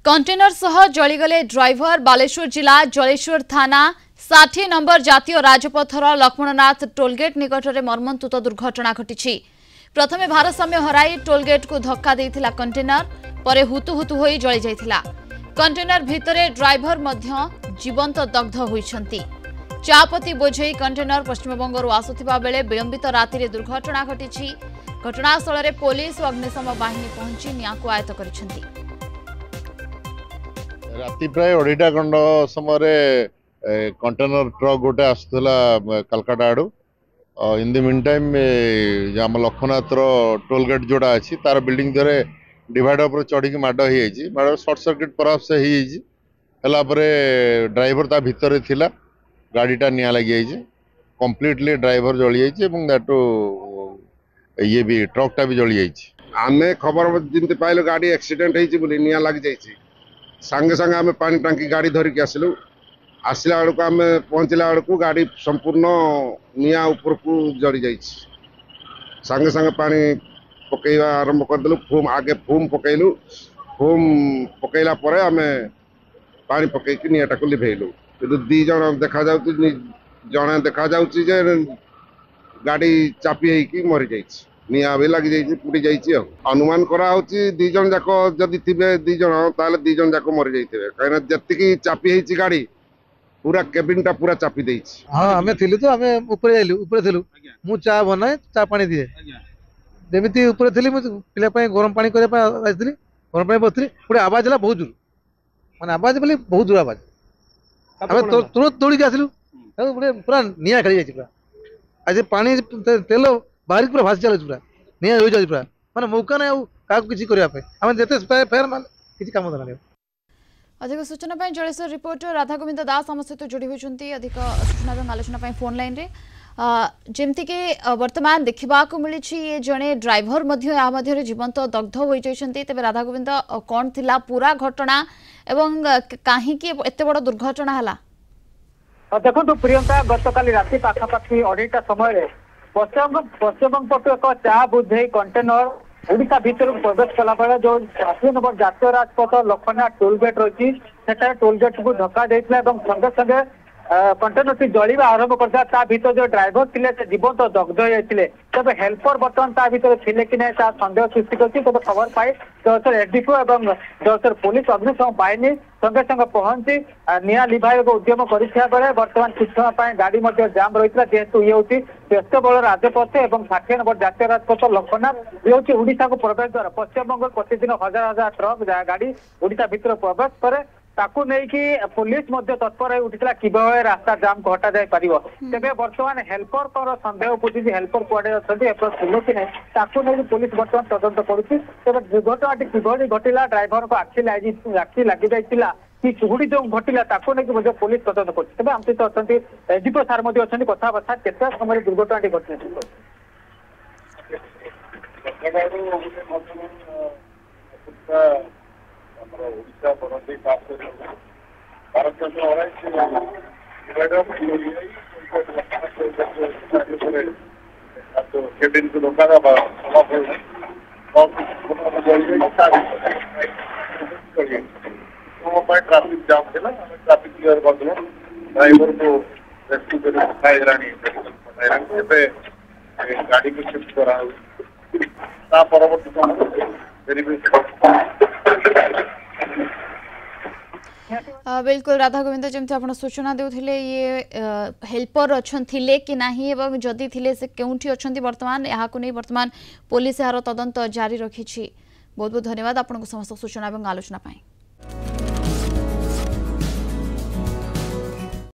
Container सह जलीगले driver Baleshwar जिला जलेश्वर थाना 60 नंबर जातीय राजपथर लक्ष्मणनाथ टोलगेट निकट में मर्मन्तुत दुर्घटना घटी। प्रथमे भारसाम्य हराई टोलगेट को धक्का देइथिला कंटेनर परे हुतु हुतु होई जली जाइथिला। कंटेनर भितरे ड्राइवर मध्य जीवंत दग्ध होइछंती। चापती बोझेई कंटेनर पश्चिमबंगरू आसुथिबा बेले विलंबित राति दुर्घटना घटी। घटनास्थल में पुलिस और अग्निशम बाहिनी पहुंची निया को आयत्त करिसेंती। राति प्राय 2:30 खंड समय कंटेनर ट्रक गोटे आसला कलकाता आड़ू। इन द मीन टाइम आम लक्ष्मणनाथ टोलगेट जोड़ा अच्छी तार बिल्डिंग धरे डिवाइडर पर चढ़ी माड़ हो सर्ट सर्किट परहाप्स ड्राइवर ता भितर थिला गाड़ीटा निया लगी कंप्लीटली ड्राइवर जली जाटू ये भी ट्रकटा भी जली जाइए। आमे खबर जमी पाइल गाड़ी एक्सीडेंट होती निया लग जाइए सांगे सांगे आम पानी टांकी गाड़ी धरिक आसलु। आसला बेलू आम पहुँचला बेलू गाड़ी संपूर्ण निया ऊपर को जड़ी जाइए। सांगे सांगे पानी पकईवा आरंभ करदेलु। फूम आगे फूम पकईलु। फूम पकईला परे आम पानी पकईकी नियाटा को लिभेलु। किंतु दी जन देखा जड़े देखा गाड़ी चापी होगी मरी जाइए। निया भी लग जाइए पुड़ी जाइए। अनुमान कराऊँगी दी जन जाक जदि थे दी जन ताले दी जन जाक मरी जाइए कहीं जी चापी होती गाड़ी पूरा केबिन टा पूरा चापी देइछि। हाँ आमे थिलु तो आमे ऊपर जाइलु ऊपर थिलु मु चा बनाए चा पानी दिए जेमिति ऊपर थिलि मु पिला पय गरम पानी करे पय आइथिलि गरम पानी बसथिलि पुरे आवाज हला बहुत दूर माने आवाज बोले बहुत दूर आवाज आमे तुरंत दौड़ी के आसिलु पुरे पूरा निया खेली जाइछि। पूरा आज पानी तेल बाहर पूरा भासी चले पूरा निया हो जाइछि पूरा माने मौका नै का किछि करिया पे आमे जेते फेर माने किछि काम दला। अधिक सूचना पाई जलेश्वर रिपोर्टर राधागोविंद दास आम सहित जोड़ी होती। अधिक सूचना और आलोचना पाई फोन लाइन रे जमती कि वर्तमान देखा मिली ये जड़े ड्राइवर मध्य जीवंत दग्ध हो जाती। तेज राधागोविंद कौन थिला पूरा घटना एवं कहीं एत बड़ दुर्घटना है? देखो प्रियंका गतकाली राति पाखापाखि 2:30 समय पश्चिमबंग पटु एक चा बुझे कंटेनर ओडिशा भीतर प्रवेश कला बेले जो 80 नंबर जातीय राजपथ लक्ष्मणनाथ टोलगेट रही टोलगेट को धक्का देता संगे संगे कंटेनर टी जलिबा आरंभ करता। भीतर जो ड्राइवर थे से जीवंत दग्ध होते तेज हेल्पर बर्तमान ता भीतर थे कि नहीं सन्देह सृष्टि कर खबर पाई जलसर एसडीपीओ और जलसर पुलिस अग्निशम बाहिनी संगे संगे पहुंची निया लिभाई उद्यम कर बर्तमान कुछ समय गाड़ी जाम रही है जेहेतु ये हूँ व्यस्तबहुल राजपथ और 60 नंबर जातीय राजपथ लक्ष्मणनाथ ये हूँ ओडिशा को प्रवेश द्वार। पश्चिमबंग प्रतिदिन हजार हजार ट्रक गाड़ी ओडिशा भीतर प्रवेश करे ताकू नहीं कि पुलिस तत्पर उठिला कि रास्ता जाम को हटा जाई परिबो। तेबे वर्तमान हेल्पर पर संदेह उपुजी हेल्पर कुआडे अछंती एपर सुनो कि नहीं ताकू नहीं पुलिस वर्तमान तदंत करुछि। तेबे दुर्घटनाटी किभଳି घटिला ड्राइवर को आखि लगी जाइतिला कि चुहुड़ी जो घटिला ताकू नहीं कि पुलिस तदंत करुछि। तेबे आम सहित अछंती एसडीपीओ सार मध्ये अछंती कथाबार्ता केते समय दुर्घटनाटी घटिछि। ओडिशा बरंदी केबिन को धोखा ट्राफिक जाम थे ट्राफिक क्लियर कर ड्राइवर को रेस्क्यू कर गाड़ी को शिफ्ट करा बिल्कुल राधागोविंद जमती आप सूचना देउथिले ये हेल्पर थिले कि नहीं एवं जदि थिले से केउठी अछंती वर्तमान यहाँ को नहीं वर्तमान पुलिस यार तदंत जारी रखी। बहुत बहुत धन्यवाद आपको समस्त सूचना और आलोचना पाई।